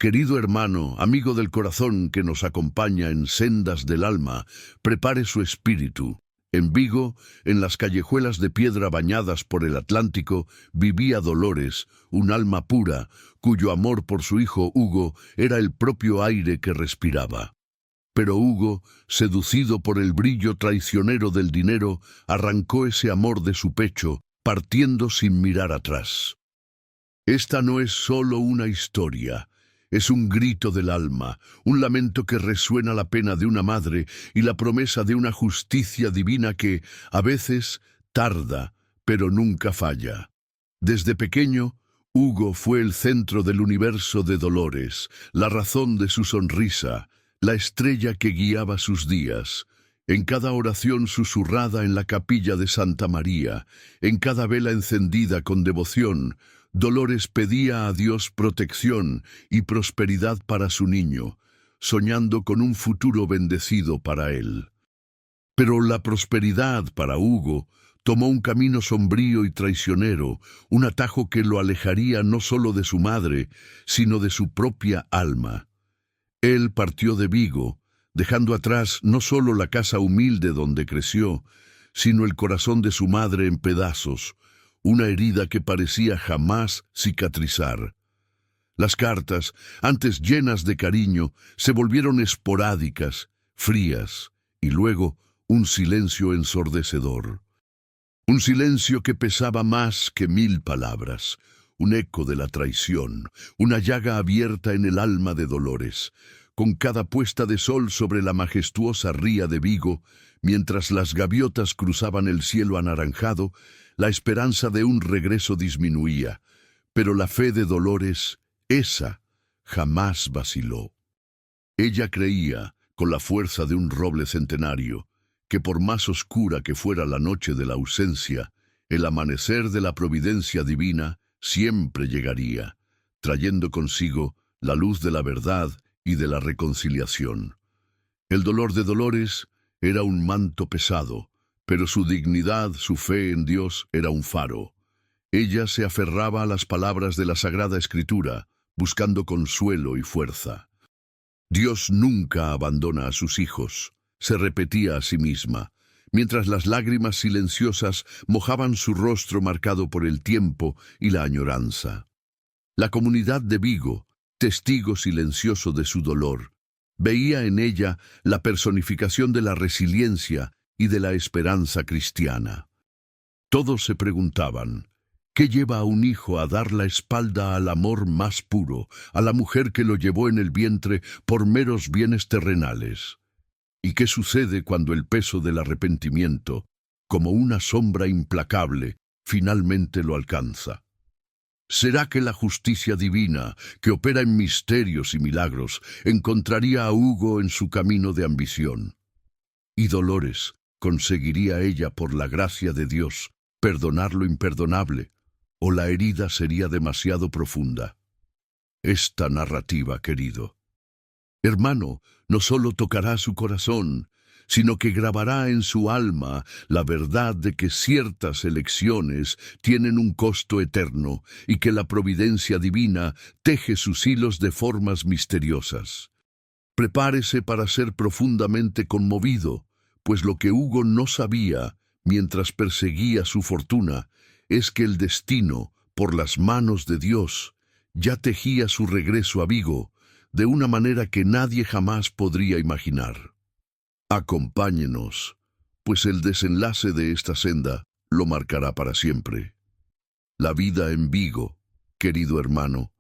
Querido hermano, amigo del corazón que nos acompaña en sendas del alma, prepare su espíritu. En Vigo, en las callejuelas de piedra bañadas por el Atlántico, vivía Dolores, un alma pura, cuyo amor por su hijo Hugo era el propio aire que respiraba. Pero Hugo, seducido por el brillo traicionero del dinero, arrancó ese amor de su pecho, partiendo sin mirar atrás. Esta no es solo una historia. Es un grito del alma, un lamento que resuena la pena de una madre y la promesa de una justicia divina que, a veces, tarda, pero nunca falla. Desde pequeño, Hugo fue el centro del universo de Dolores, la razón de su sonrisa, la estrella que guiaba sus días. En cada oración susurrada en la capilla de Santa María, en cada vela encendida con devoción, Dolores pedía a Dios protección y prosperidad para su niño, soñando con un futuro bendecido para él. Pero la prosperidad para Hugo tomó un camino sombrío y traicionero, un atajo que lo alejaría no solo de su madre, sino de su propia alma. Él partió de Vigo, dejando atrás no solo la casa humilde donde creció, sino el corazón de su madre en pedazos, una herida que parecía jamás cicatrizar. Las cartas, antes llenas de cariño, se volvieron esporádicas, frías, y luego un silencio ensordecedor. Un silencio que pesaba más que 1000 palabras, un eco de la traición, una llaga abierta en el alma de Dolores. Con cada puesta de sol sobre la majestuosa ría de Vigo, mientras las gaviotas cruzaban el cielo anaranjado, la esperanza de un regreso disminuía, pero la fe de Dolores, esa, jamás vaciló. Ella creía, con la fuerza de un roble centenario, que por más oscura que fuera la noche de la ausencia, el amanecer de la providencia divina siempre llegaría, trayendo consigo la luz de la verdad y de la reconciliación. El dolor de Dolores era un manto pesado, pero su dignidad, su fe en Dios era un faro. Ella se aferraba a las palabras de la Sagrada Escritura, buscando consuelo y fuerza. Dios nunca abandona a sus hijos, se repetía a sí misma, mientras las lágrimas silenciosas mojaban su rostro marcado por el tiempo y la añoranza. La comunidad de Vigo, testigo silencioso de su dolor, veía en ella la personificación de la resiliencia y de la esperanza cristiana. Todos se preguntaban, ¿qué lleva a un hijo a dar la espalda al amor más puro, a la mujer que lo llevó en el vientre por meros bienes terrenales? ¿Y qué sucede cuando el peso del arrepentimiento, como una sombra implacable, finalmente lo alcanza? ¿Será que la justicia divina, que opera en misterios y milagros, encontraría a Hugo en su camino de ambición? ¿Y Dolores, conseguiría ella, por la gracia de Dios, perdonar lo imperdonable, o la herida sería demasiado profunda? Esta narrativa, querido hermano, no solo tocará su corazón, sino que grabará en su alma la verdad de que ciertas elecciones tienen un costo eterno y que la providencia divina teje sus hilos de formas misteriosas. Prepárese para ser profundamente conmovido, pues lo que Hugo no sabía, mientras perseguía su fortuna, es que el destino, por las manos de Dios, ya tejía su regreso a Vigo, de una manera que nadie jamás podría imaginar. Acompáñenos, pues el desenlace de esta senda lo marcará para siempre. La vida en Vigo, querido hermano,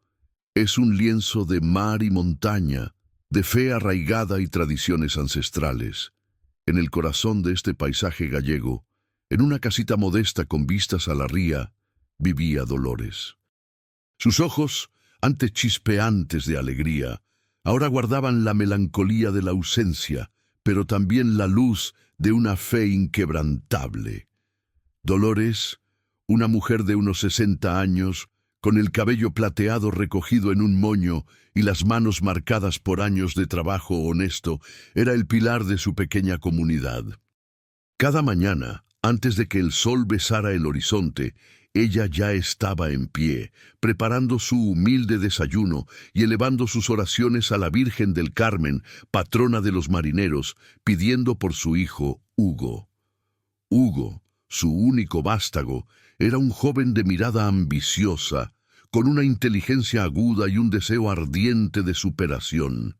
es un lienzo de mar y montaña, de fe arraigada y tradiciones ancestrales. En el corazón de este paisaje gallego, en una casita modesta con vistas a la ría, vivía Dolores. Sus ojos, antes chispeantes de alegría, ahora guardaban la melancolía de la ausencia, pero también la luz de una fe inquebrantable. Dolores, una mujer de unos 60 años, con el cabello plateado recogido en un moño y las manos marcadas por años de trabajo honesto, era el pilar de su pequeña comunidad. Cada mañana, antes de que el sol besara el horizonte, ella ya estaba en pie, preparando su humilde desayuno y elevando sus oraciones a la Virgen del Carmen, patrona de los marineros, pidiendo por su hijo Hugo. Hugo, su único vástago, era un joven de mirada ambiciosa, con una inteligencia aguda y un deseo ardiente de superación.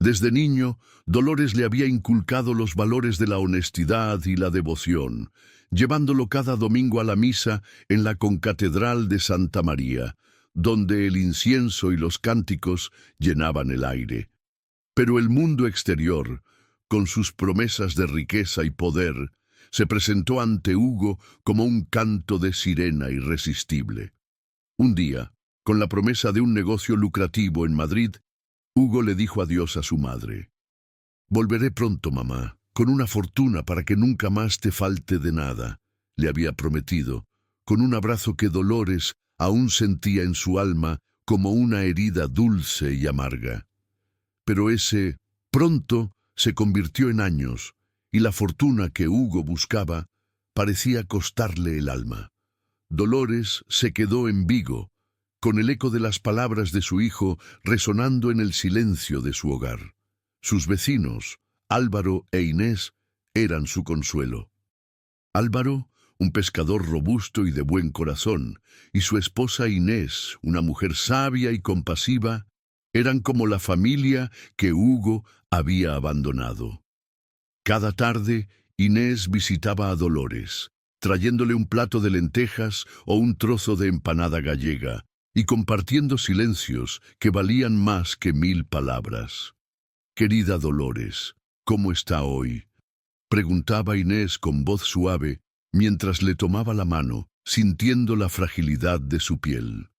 Desde niño, Dolores le había inculcado los valores de la honestidad y la devoción, llevándolo cada domingo a la misa en la concatedral de Santa María, donde el incienso y los cánticos llenaban el aire. Pero el mundo exterior, con sus promesas de riqueza y poder, se presentó ante Hugo como un canto de sirena irresistible. Un día, con la promesa de un negocio lucrativo en Madrid, Hugo le dijo adiós a su madre. «Volveré pronto, mamá, con una fortuna para que nunca más te falte de nada», le había prometido, con un abrazo que Dolores aún sentía en su alma como una herida dulce y amarga. Pero ese pronto se convirtió en años, y la fortuna que Hugo buscaba parecía costarle el alma. Dolores se quedó en Vigo, con el eco de las palabras de su hijo resonando en el silencio de su hogar. Sus vecinos, Álvaro e Inés, eran su consuelo. Álvaro, un pescador robusto y de buen corazón, y su esposa Inés, una mujer sabia y compasiva, eran como la familia que Hugo había abandonado. Cada tarde, Inés visitaba a Dolores, trayéndole un plato de lentejas o un trozo de empanada gallega, y compartiendo silencios que valían más que 1000 palabras. «Querida Dolores, ¿cómo está hoy?», preguntaba Inés con voz suave, mientras le tomaba la mano, sintiendo la fragilidad de su piel.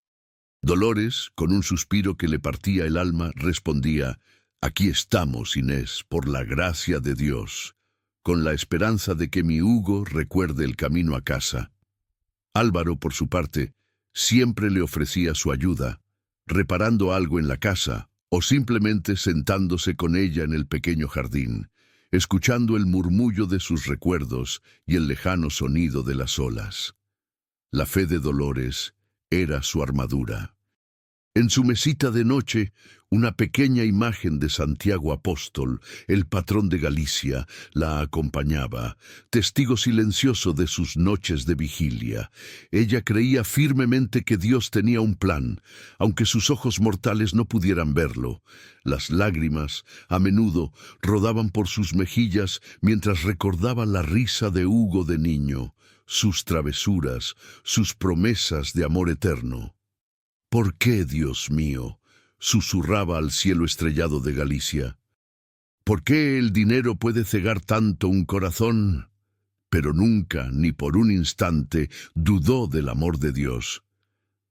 Dolores, con un suspiro que le partía el alma, respondía: «Aquí estamos, Inés, por la gracia de Dios, con la esperanza de que mi Hugo recuerde el camino a casa». Álvaro, por su parte, siempre le ofrecía su ayuda, reparando algo en la casa o simplemente sentándose con ella en el pequeño jardín, escuchando el murmullo de sus recuerdos y el lejano sonido de las olas. La fe de Dolores era su armadura. En su mesita de noche, una pequeña imagen de Santiago Apóstol, el patrón de Galicia, la acompañaba, testigo silencioso de sus noches de vigilia. Ella creía firmemente que Dios tenía un plan, aunque sus ojos mortales no pudieran verlo. Las lágrimas, a menudo, rodaban por sus mejillas mientras recordaba la risa de Hugo de niño, sus travesuras, sus promesas de amor eterno. «¿Por qué, Dios mío?», susurraba al cielo estrellado de Galicia. «¿Por qué el dinero puede cegar tanto un corazón?». Pero nunca, ni por un instante, dudó del amor de Dios.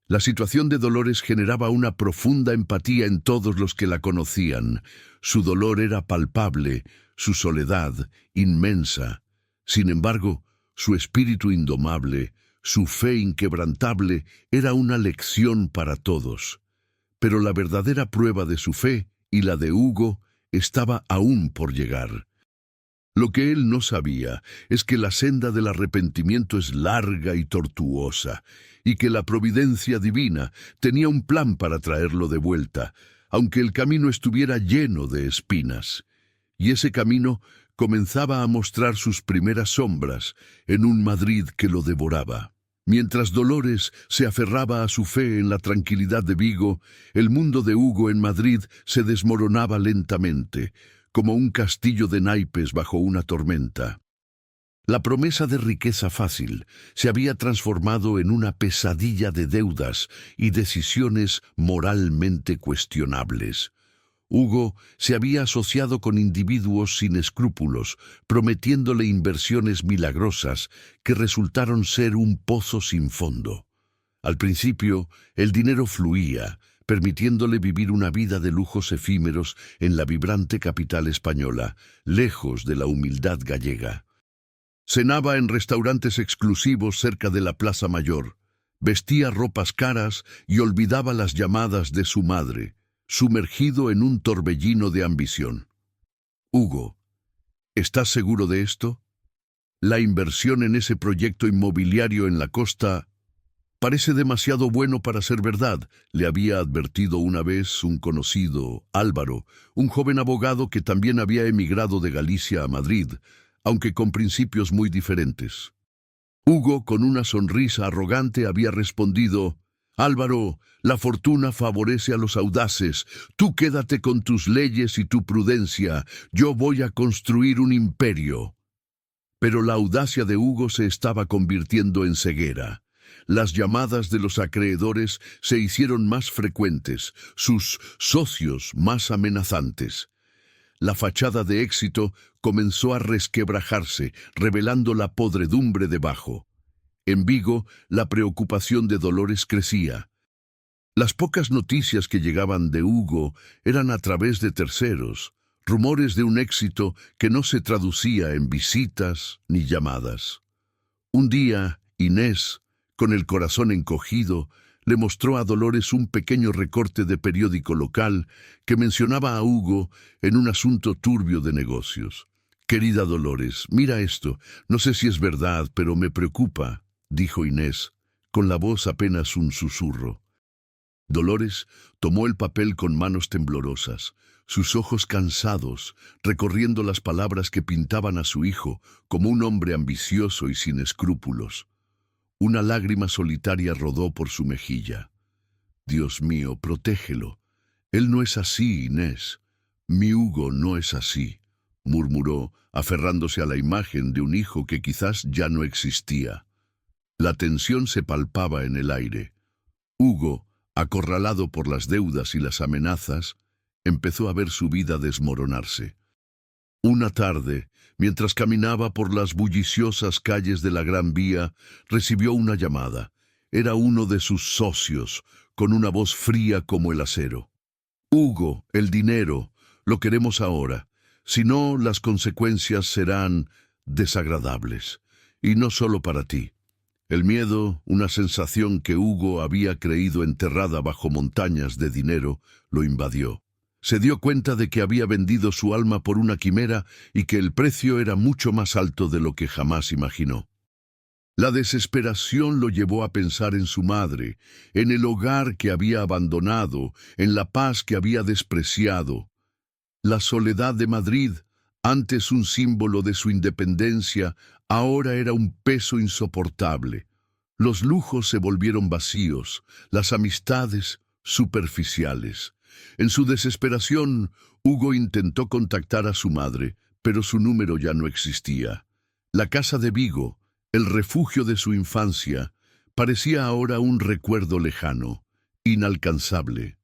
La situación de Dolores generaba una profunda empatía en todos los que la conocían. Su dolor era palpable, su soledad inmensa. Sin embargo, su espíritu indomable, su fe inquebrantable, era una lección para todos. Pero la verdadera prueba de su fe y la de Hugo estaba aún por llegar. Lo que él no sabía es que la senda del arrepentimiento es larga y tortuosa, y que la providencia divina tenía un plan para traerlo de vuelta, aunque el camino estuviera lleno de espinas. Y ese camino comenzaba a mostrar sus primeras sombras en un Madrid que lo devoraba. Mientras Dolores se aferraba a su fe en la tranquilidad de Vigo, el mundo de Hugo en Madrid se desmoronaba lentamente, como un castillo de naipes bajo una tormenta. La promesa de riqueza fácil se había transformado en una pesadilla de deudas y decisiones moralmente cuestionables. Hugo se había asociado con individuos sin escrúpulos, prometiéndole inversiones milagrosas que resultaron ser un pozo sin fondo. Al principio, el dinero fluía, permitiéndole vivir una vida de lujos efímeros en la vibrante capital española, lejos de la humildad gallega. Cenaba en restaurantes exclusivos cerca de la Plaza Mayor, vestía ropas caras y olvidaba las llamadas de su madre, sumergido en un torbellino de ambición. «Hugo, ¿estás seguro de esto? La inversión en ese proyecto inmobiliario en la costa Parece demasiado bueno para ser verdad, le había advertido una vez un conocido, Álvaro, un joven abogado que también había emigrado de Galicia a Madrid, aunque con principios muy diferentes. Hugo, con una sonrisa arrogante, había respondido: «Álvaro, la fortuna favorece a los audaces. Tú quédate con tus leyes y tu prudencia. Yo voy a construir un imperio». Pero la audacia de Hugo se estaba convirtiendo en ceguera. Las llamadas de los acreedores se hicieron más frecuentes, sus socios más amenazantes. La fachada de éxito comenzó a resquebrajarse, revelando la podredumbre debajo. En Vigo, la preocupación de Dolores crecía. Las pocas noticias que llegaban de Hugo eran a través de terceros, rumores de un éxito que no se traducía en visitas ni llamadas. Un día, Inés, con el corazón encogido, le mostró a Dolores un pequeño recorte de periódico local que mencionaba a Hugo en un asunto turbio de negocios. «Querida Dolores, mira esto. No sé si es verdad, pero me preocupa», dijo Inés, con la voz apenas un susurro. Dolores tomó el papel con manos temblorosas, sus ojos cansados, recorriendo las palabras que pintaban a su hijo como un hombre ambicioso y sin escrúpulos. Una lágrima solitaria rodó por su mejilla. «Dios mío, protégelo. Él no es así, Inés. Mi Hugo no es así», murmuró, aferrándose a la imagen de un hijo que quizás ya no existía. La tensión se palpaba en el aire. Hugo, acorralado por las deudas y las amenazas, empezó a ver su vida desmoronarse. Una tarde, mientras caminaba por las bulliciosas calles de la Gran Vía, recibió una llamada. Era uno de sus socios, con una voz fría como el acero. «Hugo, el dinero, lo queremos ahora. Si no, las consecuencias serán desagradables. Y no solo para ti». El miedo, una sensación que Hugo había creído enterrada bajo montañas de dinero, lo invadió. Se dio cuenta de que había vendido su alma por una quimera y que el precio era mucho más alto de lo que jamás imaginó. La desesperación lo llevó a pensar en su madre, en el hogar que había abandonado, en la paz que había despreciado. La soledad de Madrid, antes un símbolo de su independencia, ahora era un peso insoportable. Los lujos se volvieron vacíos, las amistades superficiales. En su desesperación, Hugo intentó contactar a su madre, pero su número ya no existía. La casa de Vigo, el refugio de su infancia, parecía ahora un recuerdo lejano, inalcanzable.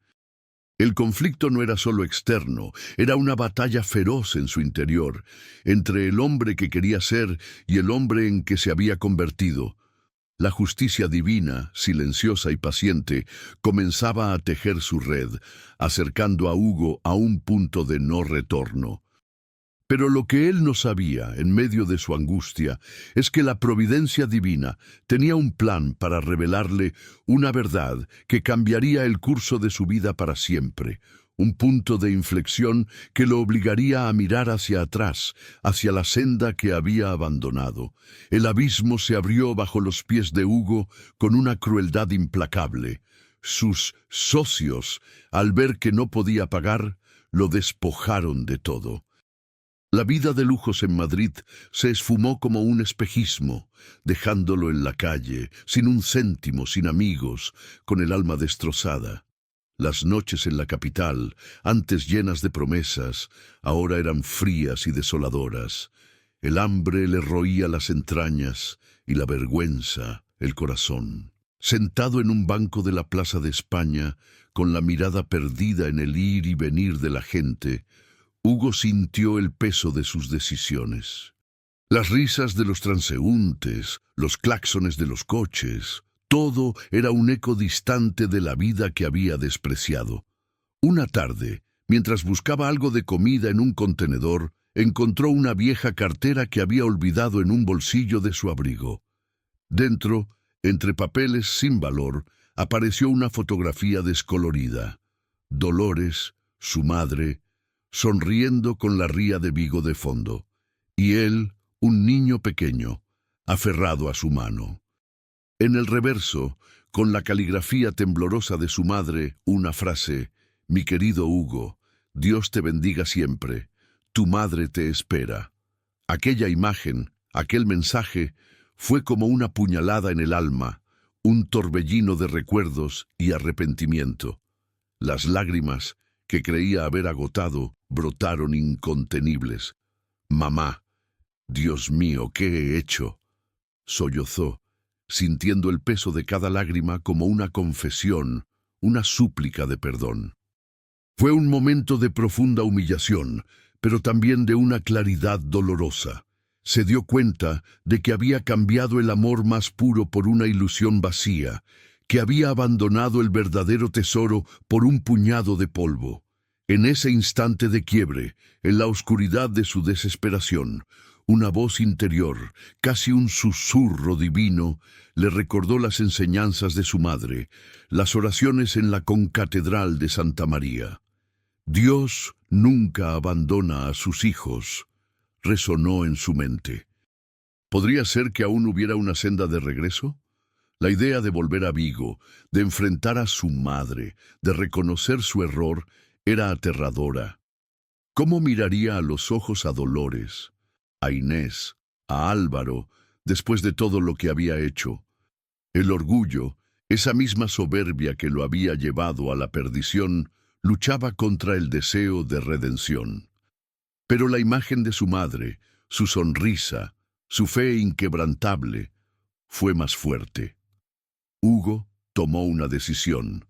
El conflicto no era solo externo, era una batalla feroz en su interior, entre el hombre que quería ser y el hombre en que se había convertido. La justicia divina, silenciosa y paciente, comenzaba a tejer su red, acercando a Hugo a un punto de no retorno. Pero lo que él no sabía, en medio de su angustia, es que la providencia divina tenía un plan para revelarle una verdad que cambiaría el curso de su vida para siempre, un punto de inflexión que lo obligaría a mirar hacia atrás, hacia la senda que había abandonado. El abismo se abrió bajo los pies de Hugo con una crueldad implacable. Sus socios, al ver que no podía pagar, lo despojaron de todo. La vida de lujos en Madrid se esfumó como un espejismo, dejándolo en la calle, sin un céntimo, sin amigos, con el alma destrozada. Las noches en la capital, antes llenas de promesas, ahora eran frías y desoladoras. El hambre le roía las entrañas y la vergüenza el corazón. Sentado en un banco de la Plaza de España, con la mirada perdida en el ir y venir de la gente, Hugo sintió el peso de sus decisiones. Las risas de los transeúntes, los claxones de los coches, todo era un eco distante de la vida que había despreciado. Una tarde, mientras buscaba algo de comida en un contenedor, encontró una vieja cartera que había olvidado en un bolsillo de su abrigo. Dentro, entre papeles sin valor, apareció una fotografía descolorida. Dolores, su madre, sonriendo con la ría de Vigo de fondo, y él, un niño pequeño, aferrado a su mano. En el reverso, con la caligrafía temblorosa de su madre, una frase: «Mi querido Hugo, Dios te bendiga siempre. Tu madre te espera». Aquella imagen, aquel mensaje, fue como una puñalada en el alma, un torbellino de recuerdos y arrepentimiento. Las lágrimas, que creía haber agotado, brotaron incontenibles. «Mamá, Dios mío, ¿qué he hecho?», sollozó, sintiendo el peso de cada lágrima como una confesión, una súplica de perdón. Fue un momento de profunda humillación, pero también de una claridad dolorosa. Se dio cuenta de que había cambiado el amor más puro por una ilusión vacía, que había abandonado el verdadero tesoro por un puñado de polvo. En ese instante de quiebre, en la oscuridad de su desesperación, una voz interior, casi un susurro divino, le recordó las enseñanzas de su madre, las oraciones en la concatedral de Santa María. «Dios nunca abandona a sus hijos», resonó en su mente. ¿Podría ser que aún hubiera una senda de regreso? La idea de volver a Vigo, de enfrentar a su madre, de reconocer su error, era aterradora. ¿Cómo miraría a los ojos a Dolores, a Inés, a Álvaro, después de todo lo que había hecho? El orgullo, esa misma soberbia que lo había llevado a la perdición, luchaba contra el deseo de redención. Pero la imagen de su madre, su sonrisa, su fe inquebrantable, fue más fuerte. Hugo tomó una decisión.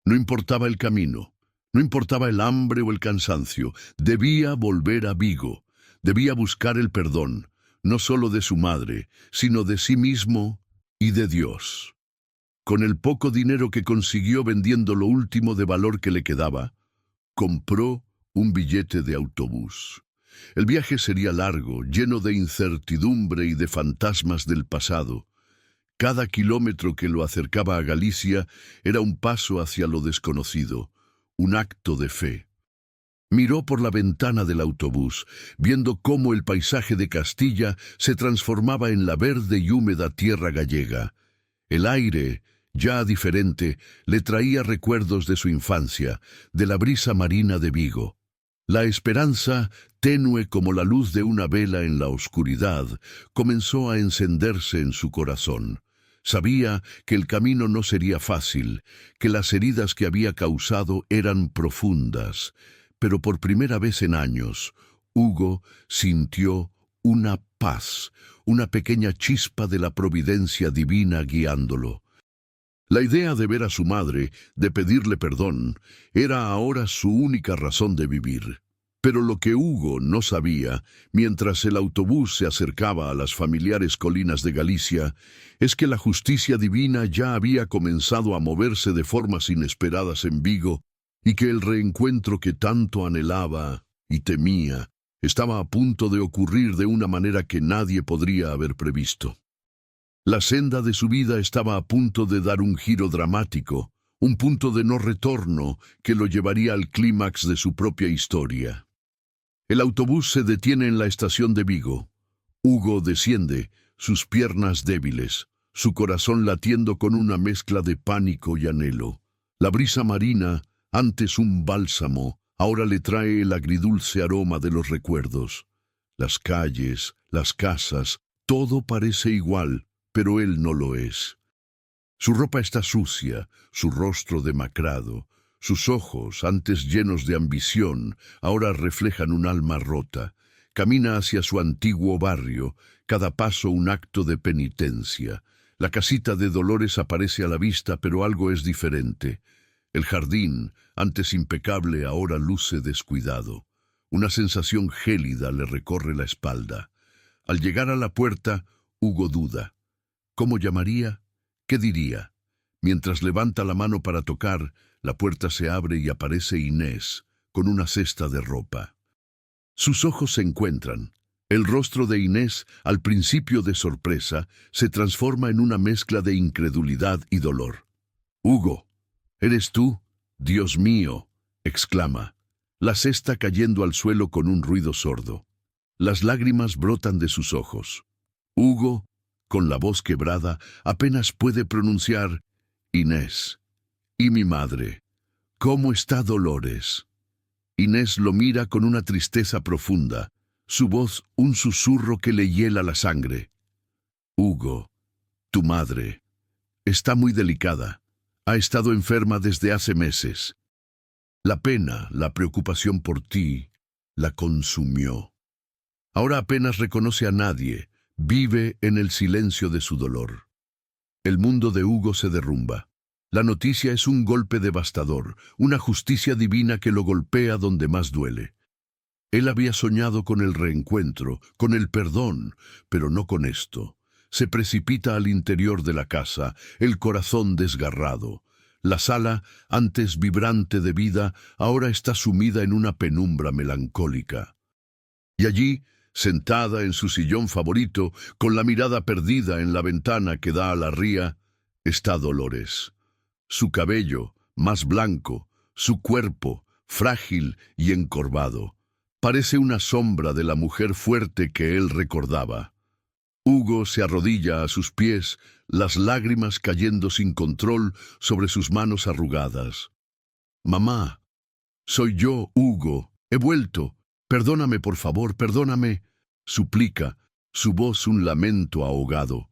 No importaba el camino, no importaba el hambre o el cansancio, debía volver a Vigo, debía buscar el perdón, no solo de su madre, sino de sí mismo y de Dios. Con el poco dinero que consiguió vendiendo lo último de valor que le quedaba, compró un billete de autobús. El viaje sería largo, lleno de incertidumbre y de fantasmas del pasado. Cada kilómetro que lo acercaba a Galicia era un paso hacia lo desconocido, un acto de fe. Miró por la ventana del autobús, viendo cómo el paisaje de Castilla se transformaba en la verde y húmeda tierra gallega. El aire, ya diferente, le traía recuerdos de su infancia, de la brisa marina de Vigo. La esperanza, tenue como la luz de una vela en la oscuridad, comenzó a encenderse en su corazón. Sabía que el camino no sería fácil, que las heridas que había causado eran profundas, pero por primera vez en años, Hugo sintió una paz, una pequeña chispa de la providencia divina guiándolo. La idea de ver a su madre, de pedirle perdón, era ahora su única razón de vivir. Pero lo que Hugo no sabía, mientras el autobús se acercaba a las familiares colinas de Galicia, es que la justicia divina ya había comenzado a moverse de formas inesperadas en Vigo y que el reencuentro que tanto anhelaba y temía estaba a punto de ocurrir de una manera que nadie podría haber previsto. La senda de su vida estaba a punto de dar un giro dramático, un punto de no retorno que lo llevaría al clímax de su propia historia. El autobús se detiene en la estación de Vigo. Hugo desciende, sus piernas débiles, su corazón latiendo con una mezcla de pánico y anhelo. La brisa marina, antes un bálsamo, ahora le trae el agridulce aroma de los recuerdos. Las calles, las casas, todo parece igual, pero él no lo es. Su ropa está sucia, su rostro demacrado, sus ojos, antes llenos de ambición, ahora reflejan un alma rota. Camina hacia su antiguo barrio, cada paso un acto de penitencia. La casita de Dolores aparece a la vista, pero algo es diferente. El jardín, antes impecable, ahora luce descuidado. Una sensación gélida le recorre la espalda. Al llegar a la puerta, Hugo duda. ¿Cómo llamaría? ¿Qué diría? Mientras levanta la mano para tocar, la puerta se abre y aparece Inés, con una cesta de ropa. Sus ojos se encuentran. El rostro de Inés, al principio de sorpresa, se transforma en una mezcla de incredulidad y dolor. «Hugo, ¿eres tú? Dios mío», exclama, la cesta cayendo al suelo con un ruido sordo. Las lágrimas brotan de sus ojos. Hugo, con la voz quebrada, apenas puede pronunciar Inés. ¿Y mi madre? ¿Cómo está Dolores? Inés lo mira con una tristeza profunda, su voz un susurro que le hiela la sangre. Hugo, tu madre, está muy delicada. Ha estado enferma desde hace meses. La pena, la preocupación por ti, la consumió. Ahora apenas reconoce a nadie, vive en el silencio de su dolor. El mundo de Hugo se derrumba. La noticia es un golpe devastador, una justicia divina que lo golpea donde más duele. Él había soñado con el reencuentro, con el perdón, pero no con esto. Se precipita al interior de la casa, el corazón desgarrado. La sala, antes vibrante de vida, ahora está sumida en una penumbra melancólica. Y allí, sentada en su sillón favorito, con la mirada perdida en la ventana que da a la ría, está Dolores. Su cabello, más blanco, su cuerpo, frágil y encorvado. Parece una sombra de la mujer fuerte que él recordaba. Hugo se arrodilla a sus pies, las lágrimas cayendo sin control sobre sus manos arrugadas. «Mamá, soy yo, Hugo, he vuelto. Perdóname, por favor, perdóname», suplica, su voz un lamento ahogado.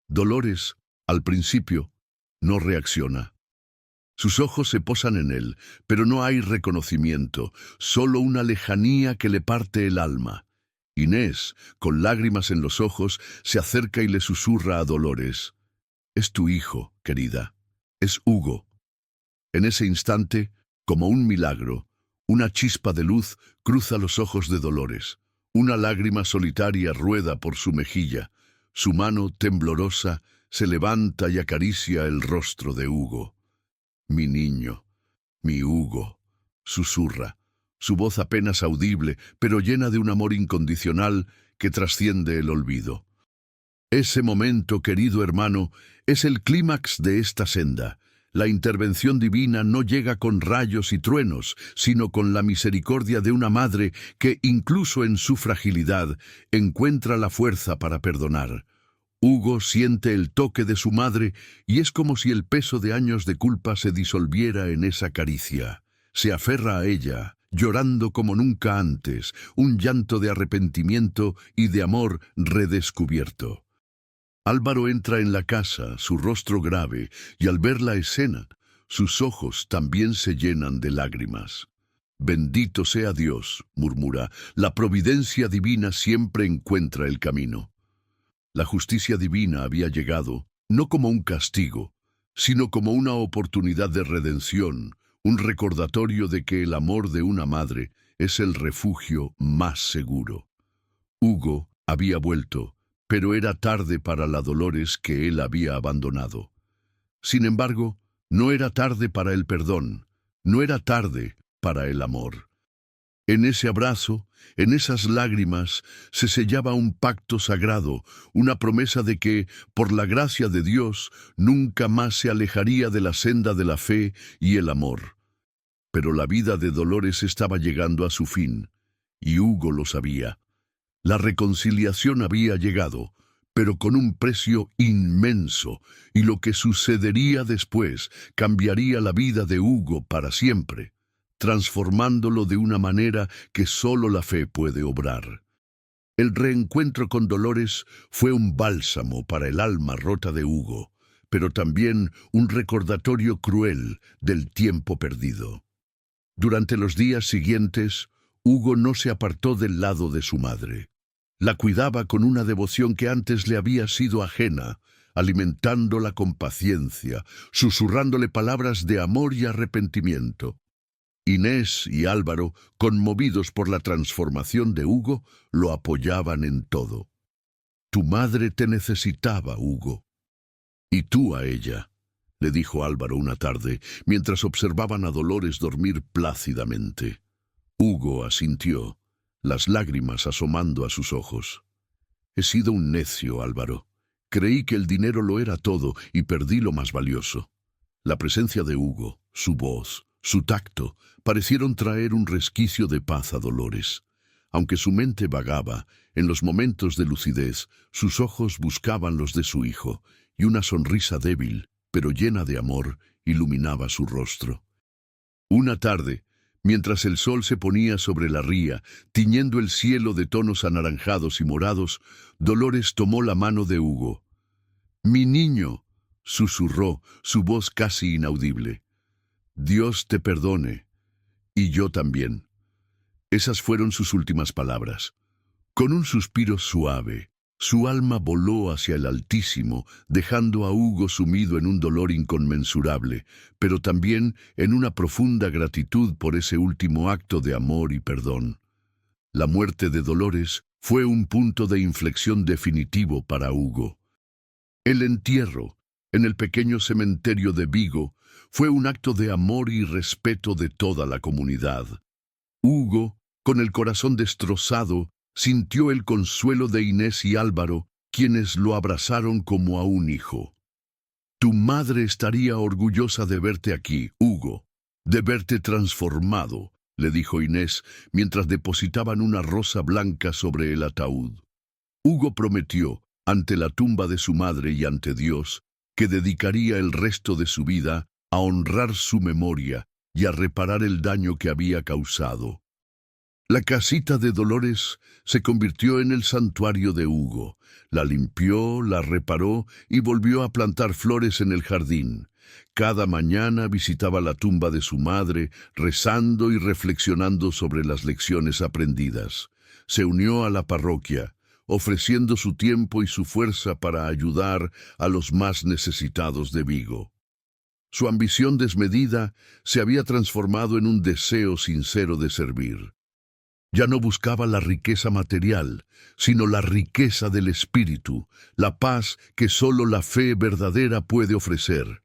Dolores, al principio, no reacciona. Sus ojos se posan en él, pero no hay reconocimiento, solo una lejanía que le parte el alma. Inés, con lágrimas en los ojos, se acerca y le susurra a Dolores. «Es tu hijo, querida. Es Hugo». En ese instante, como un milagro, una chispa de luz cruza los ojos de Dolores. Una lágrima solitaria rueda por su mejilla. Su mano, temblorosa, se levanta y acaricia el rostro de Hugo. «Mi niño, mi Hugo», susurra, su voz apenas audible, pero llena de un amor incondicional que trasciende el olvido. Ese momento, querido hermano, es el clímax de esta senda. La intervención divina no llega con rayos y truenos, sino con la misericordia de una madre que, incluso en su fragilidad, encuentra la fuerza para perdonar. Hugo siente el toque de su madre y es como si el peso de años de culpa se disolviera en esa caricia. Se aferra a ella, llorando como nunca antes, un llanto de arrepentimiento y de amor redescubierto. Álvaro entra en la casa, su rostro grave, y al ver la escena, sus ojos también se llenan de lágrimas. «Bendito sea Dios», murmura, «la providencia divina siempre encuentra el camino». La justicia divina había llegado, no como un castigo, sino como una oportunidad de redención, un recordatorio de que el amor de una madre es el refugio más seguro. Hugo había vuelto, pero era tarde para la Dolores que él había abandonado. Sin embargo, no era tarde para el perdón, no era tarde para el amor. En ese abrazo, en esas lágrimas, se sellaba un pacto sagrado, una promesa de que, por la gracia de Dios, nunca más se alejaría de la senda de la fe y el amor. Pero la vida de Dolores estaba llegando a su fin, y Hugo lo sabía. La reconciliación había llegado, pero con un precio inmenso, y lo que sucedería después cambiaría la vida de Hugo para siempre, transformándolo de una manera que solo la fe puede obrar. El reencuentro con Dolores fue un bálsamo para el alma rota de Hugo, pero también un recordatorio cruel del tiempo perdido. Durante los días siguientes, Hugo no se apartó del lado de su madre. La cuidaba con una devoción que antes le había sido ajena, alimentándola con paciencia, susurrándole palabras de amor y arrepentimiento. Inés y Álvaro, conmovidos por la transformación de Hugo, lo apoyaban en todo. «Tu madre te necesitaba, Hugo». «Y tú a ella», le dijo Álvaro una tarde, mientras observaban a Dolores dormir plácidamente. Hugo asintió, las lágrimas asomando a sus ojos. «He sido un necio, Álvaro. Creí que el dinero lo era todo y perdí lo más valioso». La presencia de Hugo, su voz, su tacto, parecieron traer un resquicio de paz a Dolores. Aunque su mente vagaba, en los momentos de lucidez, sus ojos buscaban los de su hijo, y una sonrisa débil, pero llena de amor, iluminaba su rostro. Una tarde, mientras el sol se ponía sobre la ría, tiñendo el cielo de tonos anaranjados y morados, Dolores tomó la mano de Hugo. «Mi niño», susurró, su voz casi inaudible. «Dios te perdone, y yo también». Esas fueron sus últimas palabras. Con un suspiro suave, su alma voló hacia el Altísimo, dejando a Hugo sumido en un dolor inconmensurable, pero también en una profunda gratitud por ese último acto de amor y perdón. La muerte de Dolores fue un punto de inflexión definitivo para Hugo. El entierro, en el pequeño cementerio de Vigo, fue un acto de amor y respeto de toda la comunidad. Hugo, con el corazón destrozado, sintió el consuelo de Inés y Álvaro, quienes lo abrazaron como a un hijo. «Tu madre estaría orgullosa de verte aquí, Hugo, de verte transformado», le dijo Inés, mientras depositaban una rosa blanca sobre el ataúd. Hugo prometió, ante la tumba de su madre y ante Dios, que dedicaría el resto de su vida a honrar su memoria y a reparar el daño que había causado. La casita de Dolores se convirtió en el santuario de Hugo. La limpió, la reparó y volvió a plantar flores en el jardín. Cada mañana visitaba la tumba de su madre, rezando y reflexionando sobre las lecciones aprendidas. Se unió a la parroquia, ofreciendo su tiempo y su fuerza para ayudar a los más necesitados de Vigo. Su ambición desmedida se había transformado en un deseo sincero de servir. Ya no buscaba la riqueza material, sino la riqueza del espíritu, la paz que solo la fe verdadera puede ofrecer.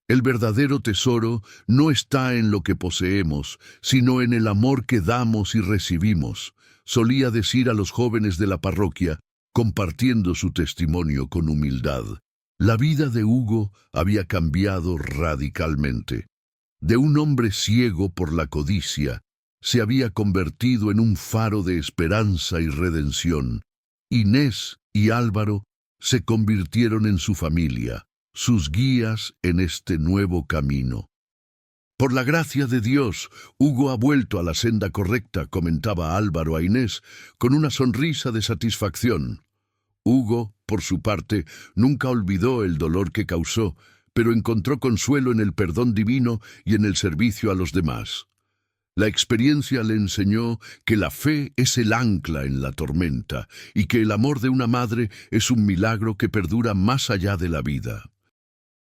El verdadero tesoro no está en lo que poseemos, sino en el amor que damos y recibimos, solía decir a los jóvenes de la parroquia, compartiendo su testimonio con humildad. La vida de Hugo había cambiado radicalmente. De un hombre ciego por la codicia, se había convertido en un faro de esperanza y redención. Inés y Álvaro se convirtieron en su familia, sus guías en este nuevo camino. Por la gracia de Dios, Hugo ha vuelto a la senda correcta, comentaba Álvaro a Inés, con una sonrisa de satisfacción. Hugo, por su parte, nunca olvidó el dolor que causó, pero encontró consuelo en el perdón divino y en el servicio a los demás. La experiencia le enseñó que la fe es el ancla en la tormenta y que el amor de una madre es un milagro que perdura más allá de la vida.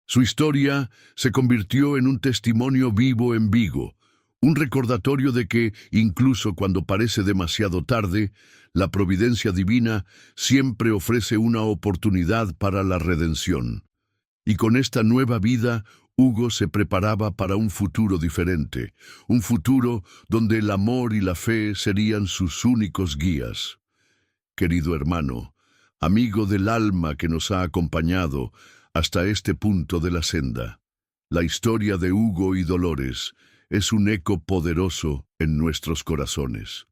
Su historia se convirtió en un testimonio vivo en Vigo, un recordatorio de que, incluso cuando parece demasiado tarde, la providencia divina siempre ofrece una oportunidad para la redención. Y con esta nueva vida, Hugo se preparaba para un futuro diferente, un futuro donde el amor y la fe serían sus únicos guías. Querido hermano, amigo del alma que nos ha acompañado hasta este punto de la senda, la historia de Hugo y Dolores es un eco poderoso en nuestros corazones.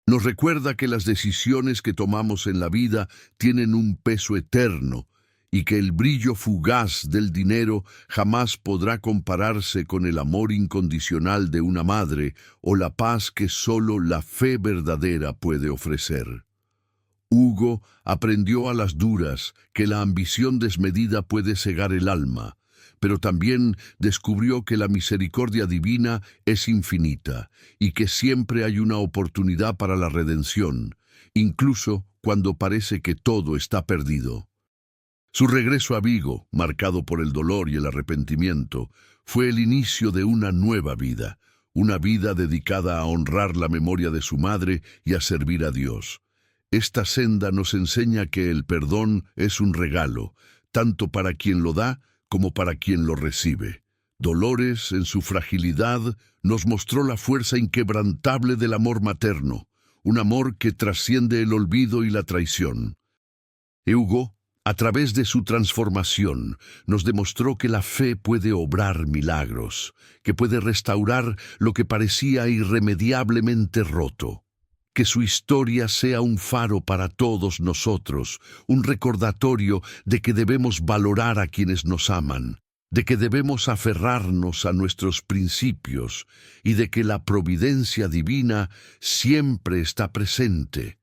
Nos recuerda que las decisiones que tomamos en la vida tienen un peso eterno y que el brillo fugaz del dinero jamás podrá compararse con el amor incondicional de una madre o la paz que solo la fe verdadera puede ofrecer. Hugo aprendió a las duras que la ambición desmedida puede cegar el alma, pero también descubrió que la misericordia divina es infinita y que siempre hay una oportunidad para la redención, incluso cuando parece que todo está perdido. Su regreso a Vigo, marcado por el dolor y el arrepentimiento, fue el inicio de una nueva vida, una vida dedicada a honrar la memoria de su madre y a servir a Dios. Esta senda nos enseña que el perdón es un regalo, tanto para quien lo da como para quien lo recibe. Dolores, en su fragilidad, nos mostró la fuerza inquebrantable del amor materno, un amor que trasciende el olvido y la traición. Hugo, a través de su transformación, nos demostró que la fe puede obrar milagros, que puede restaurar lo que parecía irremediablemente roto. Que su historia sea un faro para todos nosotros, un recordatorio de que debemos valorar a quienes nos aman, de que debemos aferrarnos a nuestros principios y de que la providencia divina siempre está presente,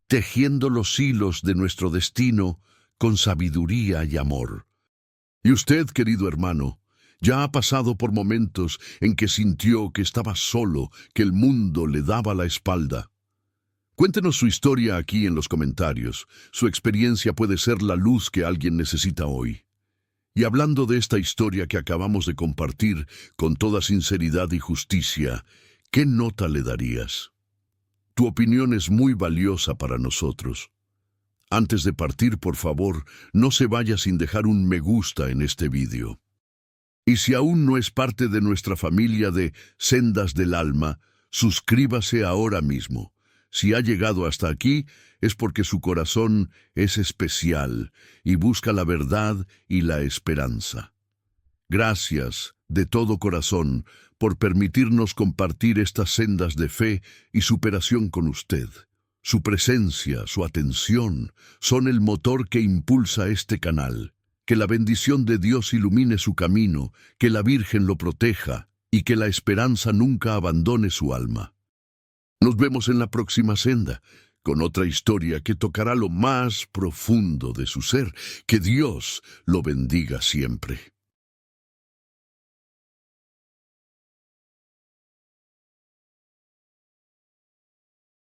tejiendo los hilos de nuestro destino con sabiduría y amor. Y usted, querido hermano, ya ha pasado por momentos en que sintió que estaba solo, que el mundo le daba la espalda. Cuéntenos su historia aquí en los comentarios. Su experiencia puede ser la luz que alguien necesita hoy. Y hablando de esta historia que acabamos de compartir con toda sinceridad y justicia, ¿qué nota le darías? Tu opinión es muy valiosa para nosotros. Antes de partir, por favor, no se vaya sin dejar un me gusta en este vídeo. Y si aún no es parte de nuestra familia de Sendas del Alma, suscríbase ahora mismo. Si ha llegado hasta aquí, es porque su corazón es especial y busca la verdad y la esperanza. Gracias, de todo corazón, por permitirnos compartir estas sendas de fe y superación con usted. Su presencia, su atención, son el motor que impulsa este canal. Que la bendición de Dios ilumine su camino, que la Virgen lo proteja y que la esperanza nunca abandone su alma. Nos vemos en la próxima senda, con otra historia que tocará lo más profundo de su ser. Que Dios lo bendiga siempre.